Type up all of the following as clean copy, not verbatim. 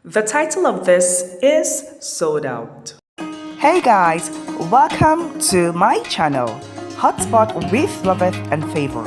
The title of this is Sold Out. Hey guys, welcome to my channel, Hotspot with Loveth and Favor,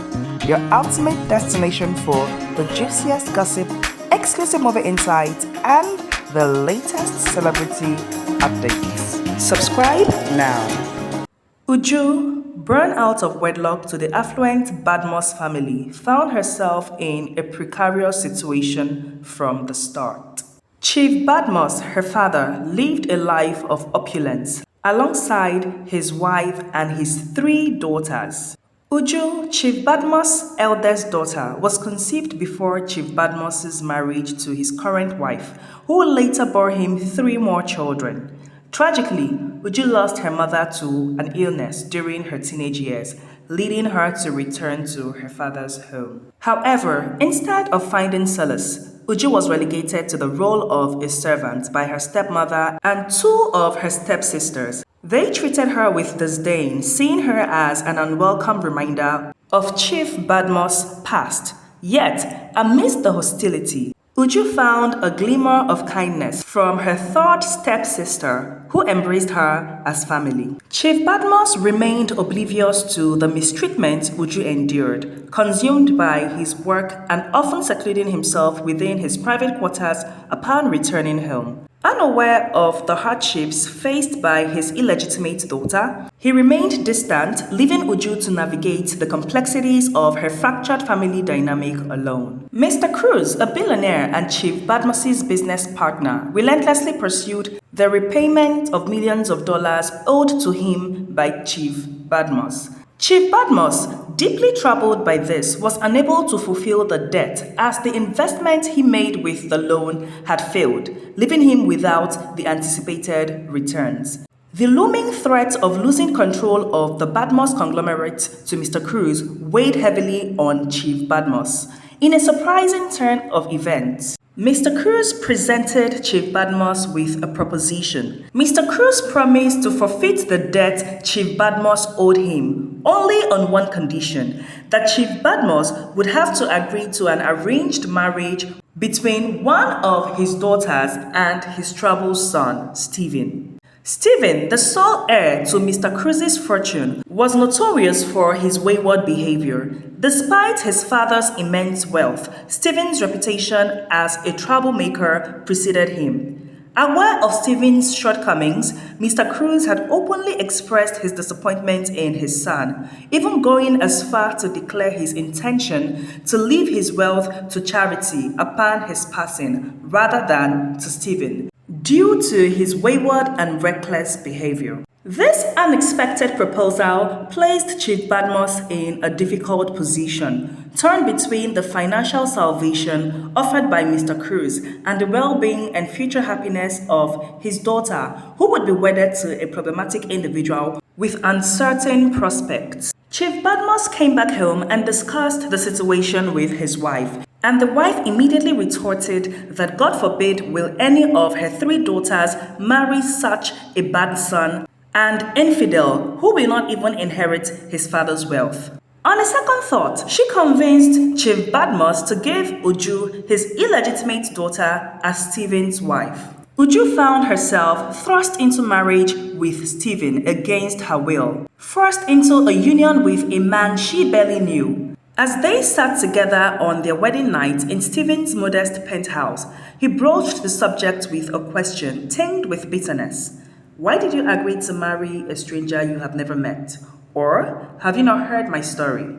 your ultimate destination for the juiciest gossip, exclusive movie insights, and the latest celebrity updates. Subscribe now. UCHE, born out of wedlock to the affluent Badmus family, found herself in a precarious situation from the start. Chief Badmus, her father, lived a life of opulence alongside his wife and his 3 daughters. UCHE, Chief Badmus' eldest daughter, was conceived before Chief Badmus's marriage to his current wife, who later bore him 3 more children. Tragically, UCHE lost her mother to an illness during her teenage years, leading her to return to her father's home. However, instead of finding solace, UCHE was relegated to the role of a servant by her stepmother and 2 of her stepsisters. They treated her with disdain, seeing her as an unwelcome reminder of Chief Badmus' past. Yet, amidst the hostility, UCHE found a glimmer of kindness from her 3rd stepsister, who embraced her as family. Chief Badmus remained oblivious to the mistreatment UCHE endured, consumed by his work and often secluding himself within his private quarters upon returning home. Unaware of the hardships faced by his illegitimate daughter, he remained distant, leaving UCHE to navigate the complexities of her fractured family dynamic alone. Mr. Cruz, a billionaire and Chief Badmus's business partner, relentlessly pursued the repayment of millions of dollars owed to him by Chief Badmus. Chief Badmus, deeply troubled by this, was unable to fulfill the debt as the investment he made with the loan had failed, leaving him without the anticipated returns. The looming threat of losing control of the Badmus conglomerate to Mr. Cruz weighed heavily on Chief Badmus. In a surprising turn of events, Mr. Cruz presented Chief Badmus with a proposition. Mr. Cruz promised to forfeit the debt Chief Badmus owed him, only on one condition, that Chief Badmus would have to agree to an arranged marriage between one of his daughters and his troubled son, Stephen. Stephen, the sole heir to Mr. Cruz's fortune, was notorious for his wayward behavior. Despite his father's immense wealth, Stephen's reputation as a troublemaker preceded him. Aware of Stephen's shortcomings, Mr. Cruz had openly expressed his disappointment in his son, even going as far to declare his intention to leave his wealth to charity upon his passing rather than to Stephen, due to his wayward and reckless behavior. This unexpected proposal placed Chief Badmus in a difficult position, torn between the financial salvation offered by Mr. Cruz and the well-being and future happiness of his daughter, who would be wedded to a problematic individual with uncertain prospects. Chief Badmus came back home and discussed the situation with his wife. And the wife immediately retorted that God forbid will any of her 3 daughters marry such a bad son and infidel who will not even inherit his father's wealth. On a second thought, she convinced Chief Badmus to give UCHE his illegitimate daughter as Stephen's wife. UCHE found herself thrust into marriage with Stephen against her will, forced into a union with a man she barely knew. As they sat together on their wedding night in Stephen's modest penthouse, he broached the subject with a question tinged with bitterness. Why did you agree to marry a stranger you have never met? Or, have you not heard my story?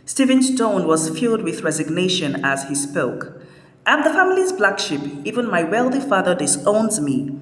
Stephen's tone was filled with resignation as he spoke. I'm the family's black sheep. Even my wealthy father disowns me.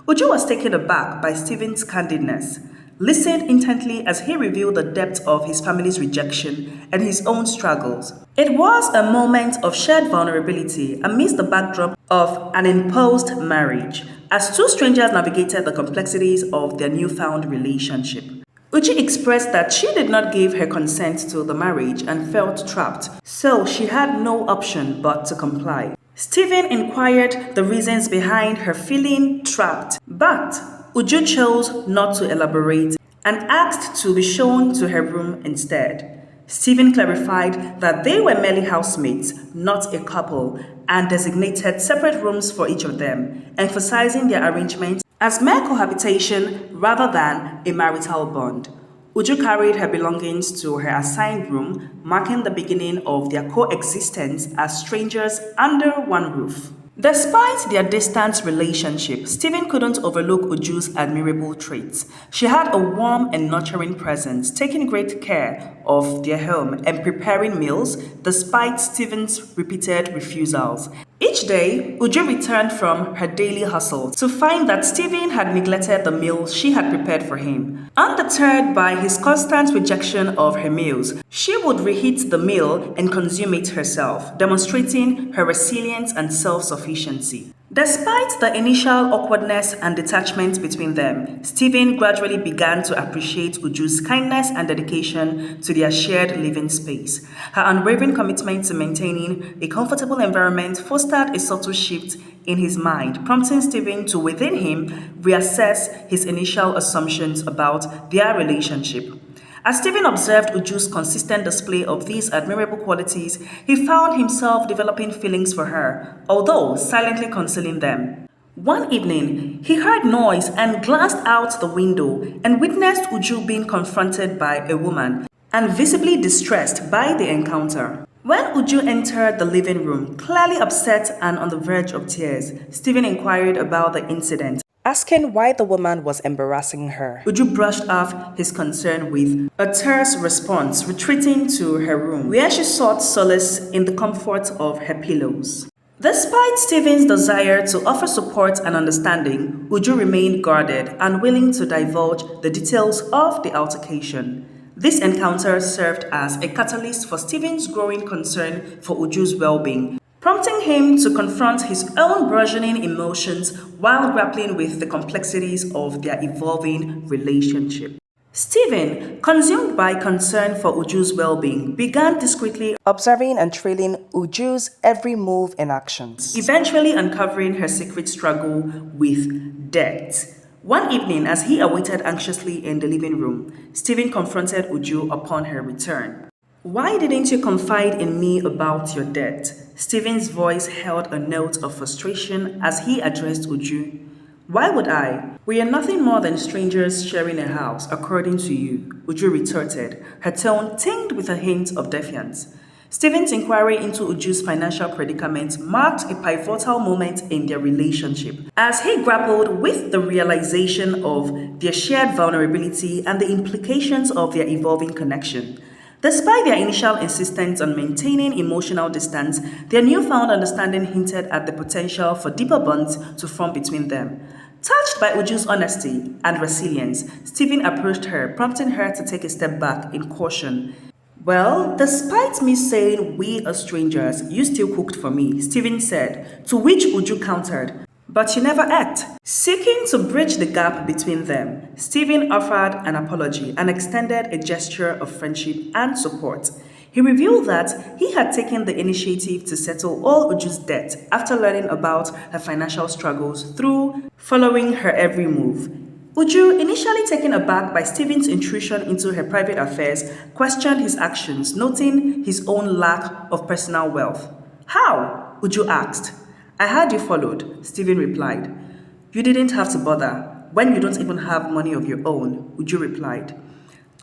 UCHE was taken aback by Stephen's candidness. Listened intently as he revealed the depth of his family's rejection and his own struggles. It was a moment of shared vulnerability amidst the backdrop of an imposed marriage, as 2 strangers navigated the complexities of their newfound relationship. UCHE expressed that she did not give her consent to the marriage and felt trapped, so she had no option but to comply. Stephen inquired the reasons behind her feeling trapped, but UCHE chose not to elaborate and asked to be shown to her room instead. Stephen clarified that they were merely housemates, not a couple, and designated separate rooms for each of them, emphasizing their arrangement as mere cohabitation rather than a marital bond. Uju carried her belongings to her assigned room, marking the beginning of their coexistence as strangers under one roof. Despite their distant relationship, Stephen couldn't overlook Uju's admirable traits. She had a warm and nurturing presence, taking great care of their home and preparing meals despite Stephen's repeated refusals. Each day, Uju returned from her daily hustle to find that Stephen had neglected the meal she had prepared for him. Undeterred by his constant rejection of her meals, she would reheat the meal and consume it herself, demonstrating her resilience and self-sufficiency. Despite the initial awkwardness and detachment between them, Stephen gradually began to appreciate Uju's kindness and dedication to their shared living space. Her unwavering commitment to maintaining a comfortable environment fostered a subtle shift in his mind, prompting Stephen to, within him, reassess his initial assumptions about their relationship. As Stephen observed Uju's consistent display of these admirable qualities, he found himself developing feelings for her, although silently concealing them. One evening, he heard noise and glanced out the window and witnessed Uju being confronted by a woman and visibly distressed by the encounter. When Uju entered the living room, clearly upset and on the verge of tears, Stephen inquired about the incident, asking why the woman was embarrassing her. Uju brushed off his concern with a terse response, retreating to her room, where she sought solace in the comfort of her pillows. Despite Stephen's desire to offer support and understanding, Uju remained guarded, unwilling to divulge the details of the altercation. This encounter served as a catalyst for Stephen's growing concern for Uju's well-being, prompting him to confront his own burgeoning emotions while grappling with the complexities of their evolving relationship. Stephen, consumed by concern for Uju's well-being, began discreetly observing and trailing Uju's every move and actions, eventually uncovering her secret struggle with debt. One evening, as he awaited anxiously in the living room, Stephen confronted Uju upon her return. "Why didn't you confide in me about your debt?" Stephen's voice held a note of frustration as he addressed Uju. "Why would I? We are nothing more than strangers sharing a house, according to you," Uju retorted, her tone tinged with a hint of defiance. Stephen's inquiry into Uju's financial predicament marked a pivotal moment in their relationship, as he grappled with the realization of their shared vulnerability and the implications of their evolving connection. Despite their initial insistence on maintaining emotional distance, their newfound understanding hinted at the potential for deeper bonds to form between them. Touched by Uju's honesty and resilience, Stephen approached her, prompting her to take a step back in caution. "Well, despite me saying we are strangers, you still cooked for me," Stephen said, to which Uju countered, "But you never ate." Seeking to bridge the gap between them, Stephen offered an apology and extended a gesture of friendship and support. He revealed that he had taken the initiative to settle all Uju's debt after learning about her financial struggles through following her every move. Uju, initially taken aback by Stephen's intrusion into her private affairs, questioned his actions, noting his own lack of personal wealth. "How?" Uju asked. "I had you followed," Stephen replied. "You didn't have to bother, when you don't even have money of your own," Uju replied.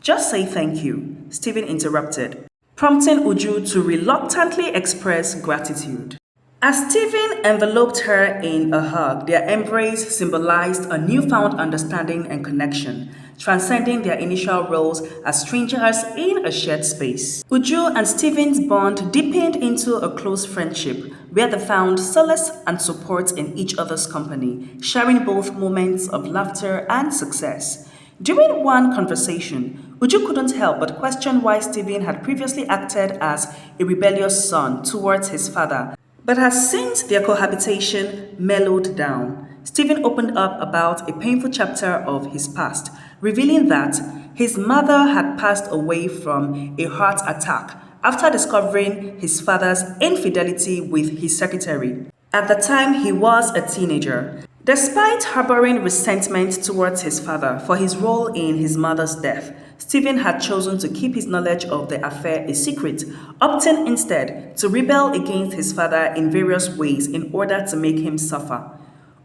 "Just say thank you," Stephen interrupted, prompting Uju to reluctantly express gratitude. As Stephen enveloped her in a hug, their embrace symbolized a newfound understanding and connection, transcending their initial roles as strangers in a shared space. Uju and Stephen's bond deepened into a close friendship, where they found solace and support in each other's company, sharing both moments of laughter and success. During one conversation, Uju couldn't help but question why Stephen had previously acted as a rebellious son towards his father, but has since their cohabitation mellowed down. Stephen opened up about a painful chapter of his past, revealing that his mother had passed away from a heart attack after discovering his father's infidelity with his secretary. At the time, he was a teenager. Despite harboring resentment towards his father for his role in his mother's death, Stephen had chosen to keep his knowledge of the affair a secret, opting instead to rebel against his father in various ways in order to make him suffer.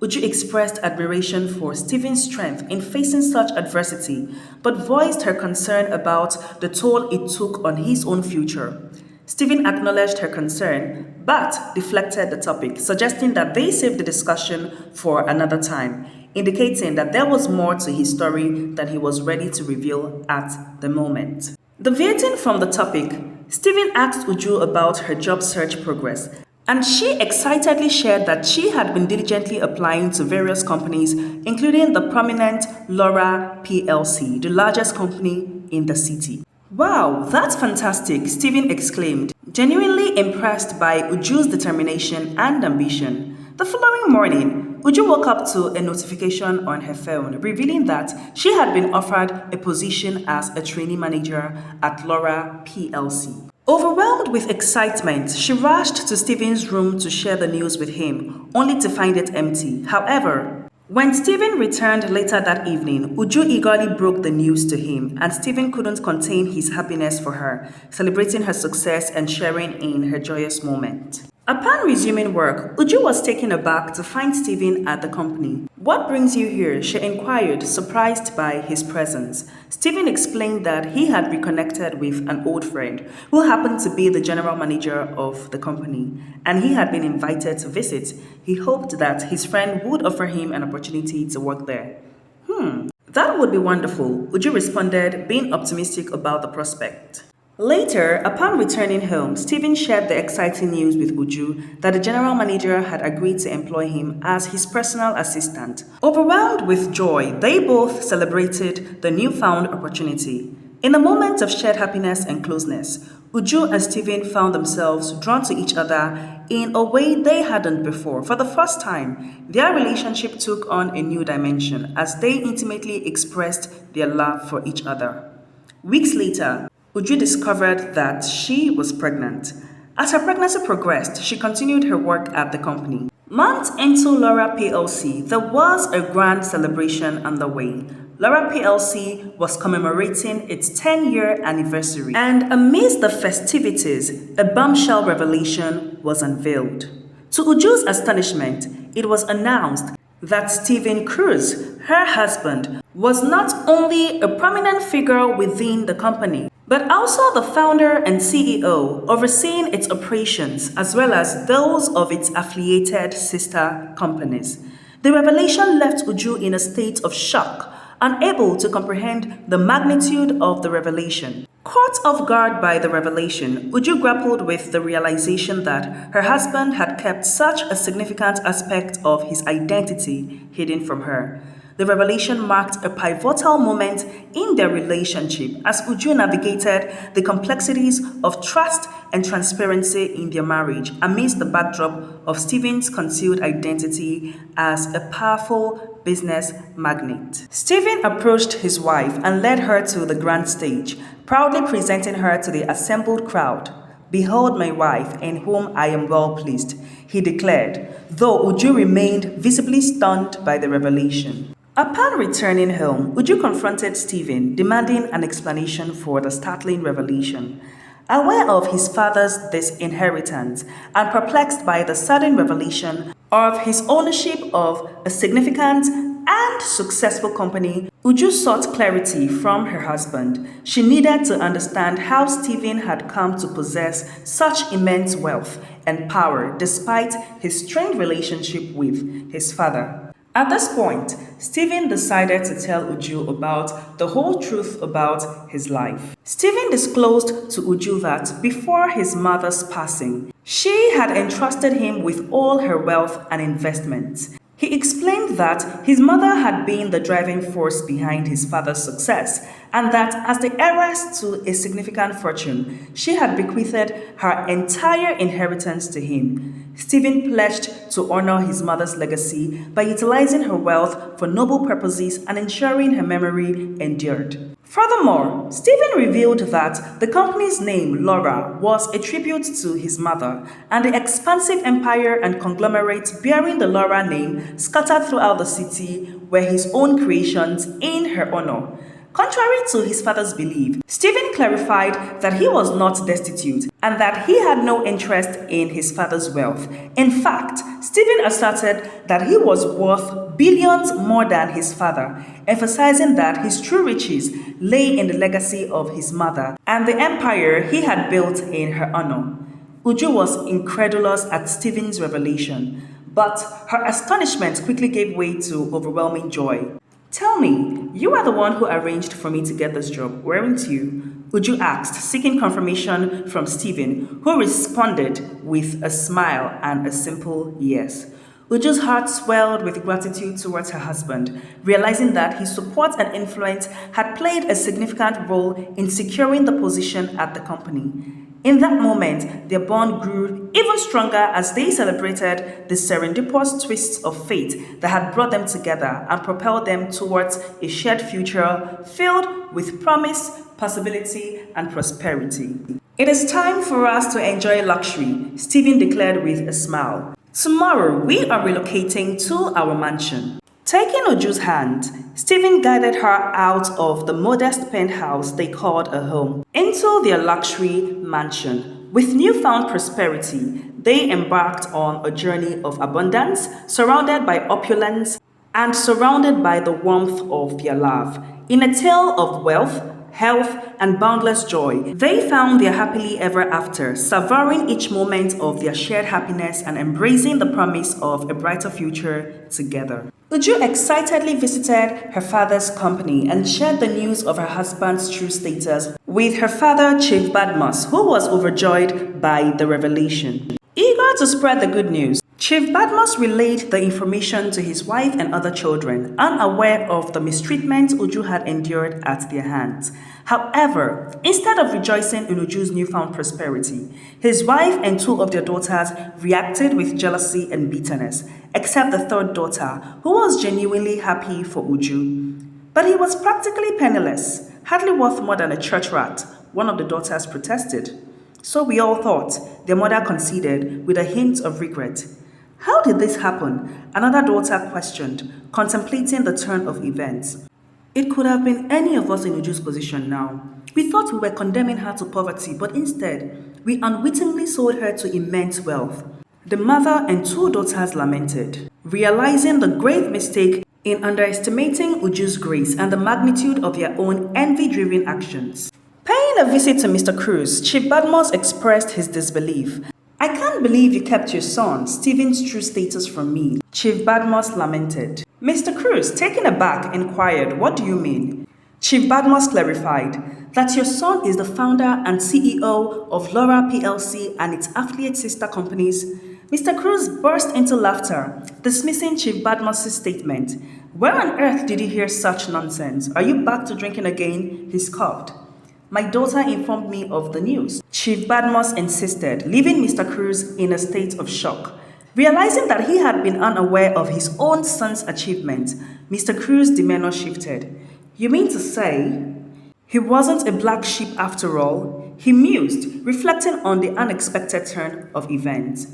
Uju expressed admiration for Stephen's strength in facing such adversity, but voiced her concern about the toll it took on his own future. Stephen acknowledged her concern, but deflected the topic, suggesting that they save the discussion for another time, indicating that there was more to his story than he was ready to reveal at the moment. Deviating from the topic, Stephen asked Uju about her job search progress, and she excitedly shared that she had been diligently applying to various companies, including the prominent Laura PLC, the largest company in the city. Wow, that's fantastic, Stephen exclaimed, genuinely impressed by Uju's determination and ambition. The following morning, Uju woke up to a notification on her phone revealing that she had been offered a position as a trainee manager at Laura PLC. Overwhelmed with excitement, she rushed to Stephen's room to share the news with him, only to find it empty. However, when Stephen returned later that evening, Uju eagerly broke the news to him, and Stephen couldn't contain his happiness for her, celebrating her success and sharing in her joyous moment. Upon resuming work, Uju was taken aback to find Stephen at the company. "What brings you here?" she inquired, surprised by his presence. Stephen explained that he had reconnected with an old friend who happened to be the general manager of the company, and he had been invited to visit. He hoped that his friend would offer him an opportunity to work there. That would be wonderful, Uju responded, being optimistic about the prospect. Later, upon returning home, Stephen shared the exciting news with Uju that the general manager had agreed to employ him as his personal assistant. Overwhelmed with joy, they both celebrated the newfound opportunity. In a moment of shared happiness and closeness, Uju and Stephen found themselves drawn to each other in a way they hadn't before. For the first time, their relationship took on a new dimension as they intimately expressed their love for each other. Weeks later, Uju discovered that she was pregnant. As her pregnancy progressed, she continued her work at the company. Months into Laura PLC, there was a grand celebration underway. Laura PLC was commemorating its 10-year anniversary, and amidst the festivities, a bombshell revelation was unveiled. To Uju's astonishment, it was announced that Stephen Cruz, her husband, was not only a prominent figure within the company, but also the founder and CEO, overseeing its operations as well as those of its affiliated sister companies. The revelation left Uju in a state of shock, unable to comprehend the magnitude of the revelation. Caught off guard by the revelation, Uju grappled with the realization that her husband had kept such a significant aspect of his identity hidden from her. The revelation marked a pivotal moment in their relationship as Uju navigated the complexities of trust and transparency in their marriage amidst the backdrop of Stephen's concealed identity as a powerful business magnate. Stephen approached his wife and led her to the grand stage, proudly presenting her to the assembled crowd. "Behold my wife, in whom I am well pleased," he declared, though Uju remained visibly stunned by the revelation. Upon returning home, Uju confronted Stephen, demanding an explanation for the startling revelation. Aware of his father's disinheritance and perplexed by the sudden revelation of his ownership of a significant and successful company, Uju sought clarity from her husband. She needed to understand how Stephen had come to possess such immense wealth and power despite his strained relationship with his father. At this point, Stephen decided to tell Uju about the whole truth about his life. Stephen disclosed to Uju that before his mother's passing, she had entrusted him with all her wealth and investments. He explained that his mother had been the driving force behind his father's success, and that as the heiress to a significant fortune, she had bequeathed her entire inheritance to him. Stephen pledged to honor his mother's legacy by utilizing her wealth for noble purposes and ensuring her memory endured. Furthermore, Stephen revealed that the company's name, Laura, was a tribute to his mother, and the expansive empire and conglomerate bearing the Laura name scattered throughout the city were his own creations in her honor. Contrary to his father's belief, Stephen clarified that he was not destitute and that he had no interest in his father's wealth. In fact, Stephen asserted that he was worth billions more than his father, emphasizing that his true riches lay in the legacy of his mother and the empire he had built in her honor. Uju was incredulous at Stephen's revelation, but her astonishment quickly gave way to overwhelming joy. Tell me, you are the one who arranged for me to get this job, weren't you? Uju asked, seeking confirmation from Stephen, who responded with a smile and a simple yes. Uju's heart swelled with gratitude towards her husband, realizing that his support and influence had played a significant role in securing the position at the company. In that moment, their bond grew even stronger as they celebrated the serendipitous twists of fate that had brought them together and propelled them towards a shared future filled with promise, possibility, and prosperity. It is time for us to enjoy luxury, Stephen declared with a smile. Tomorrow, we are relocating to our mansion. Taking Uju's hand, Stephen guided her out of the modest penthouse they called a home into their luxury mansion. With newfound prosperity, they embarked on a journey of abundance, surrounded by opulence and surrounded by the warmth of their love. In a tale of wealth, health, and boundless joy, they found their happily ever after, savoring each moment of their shared happiness and embracing the promise of a brighter future together. Uju excitedly visited her father's company and shared the news of her husband's true status with her father, Chief Badmus, who was overjoyed by the revelation. Eager to spread the good news, Chief Badmus relayed the information to his wife and other children, unaware of the mistreatment Uju had endured at their hands. However, instead of rejoicing in Uju's newfound prosperity, his wife and two of their daughters reacted with jealousy and bitterness, except the third daughter, who was genuinely happy for Uju. But he was practically penniless, hardly worth more than a church rat, one of the daughters protested. So we all thought, their mother conceded with a hint of regret. How did this happen? Another daughter questioned, contemplating the turn of events. It could have been any of us in Uju's position now. We thought we were condemning her to poverty, but instead, we unwittingly sold her to immense wealth. The mother and two daughters lamented, realizing the grave mistake in underestimating Uju's grace and the magnitude of their own envy-driven actions. Paying a visit to Mr. Cruz, Chief Badmus expressed his disbelief. I can't believe you kept your son, Stephen's true status from me, Chief Badmus lamented. Mr. Cruz, taken aback, inquired, what do you mean? Chief Badmus clarified that your son is the founder and CEO of OKWARA PLC and its affiliate sister companies. Mr. Cruz burst into laughter, dismissing Chief Badmus' statement. Where on earth did you hear such nonsense? Are you back to drinking again? He scoffed. My daughter informed me of the news, Chief Badmus insisted, leaving Mr. Cruz in a state of shock. Realizing that he had been unaware of his own son's achievement, Mr. Cruz's demeanor shifted. You mean to say he wasn't a black sheep after all? He mused, reflecting on the unexpected turn of events.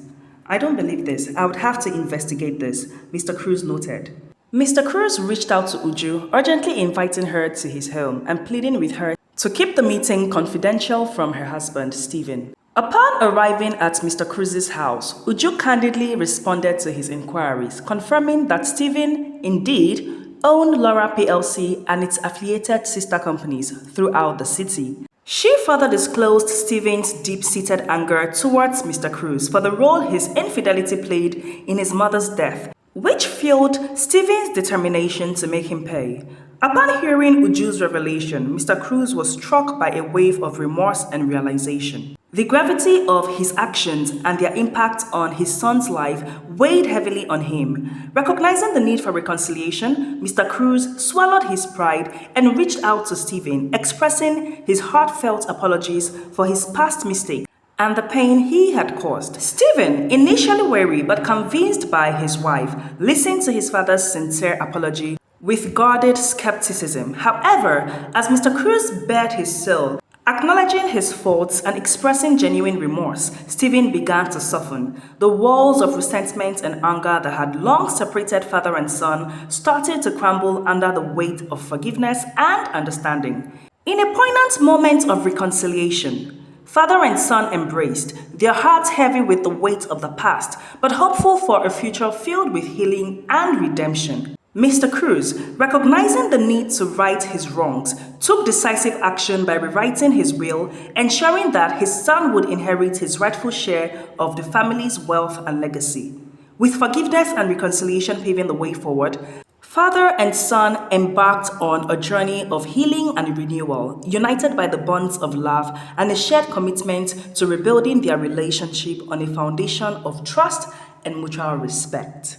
I don't believe this. I would have to investigate this, Mr. Cruz noted. Mr. Cruz reached out to Uju, urgently inviting her to his home and pleading with her to keep the meeting confidential from her husband, Stephen. Upon arriving at Mr. Cruz's house, Uju candidly responded to his inquiries, confirming that Stephen, indeed, owned OKWARA PLC and its affiliated sister companies throughout the city. She further disclosed Stephen's deep-seated anger towards Mr. Cruz for the role his infidelity played in his mother's death, which fueled Stephen's determination to make him pay. Upon hearing Uju's revelation, Mr. Cruz was struck by a wave of remorse and realization. The gravity of his actions and their impact on his son's life weighed heavily on him. Recognizing the need for reconciliation, Mr. Cruz swallowed his pride and reached out to Stephen, expressing his heartfelt apologies for his past mistake and the pain he had caused. Stephen, initially wary but convinced by his wife, listened to his father's sincere apology with guarded skepticism. However, as Mr. Cruz bared his soul Acknowledging his faults and expressing genuine remorse, Stephen began to soften. The walls of resentment and anger that had long separated father and son started to crumble under the weight of forgiveness and understanding. In a poignant moment of reconciliation, father and son embraced, their hearts heavy with the weight of the past, but hopeful for a future filled with healing and redemption. Mr. Cruz, recognizing the need to right his wrongs, took decisive action by rewriting his will, ensuring that his son would inherit his rightful share of the family's wealth and legacy. With forgiveness and reconciliation paving the way forward, father and son embarked on a journey of healing and renewal, united by the bonds of love and a shared commitment to rebuilding their relationship on a foundation of trust and mutual respect.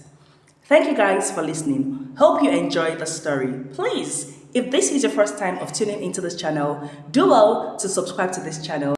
Thank you guys for listening. Hope you enjoyed the story. Please, if this is your first time of tuning into this channel, do well to subscribe to this channel.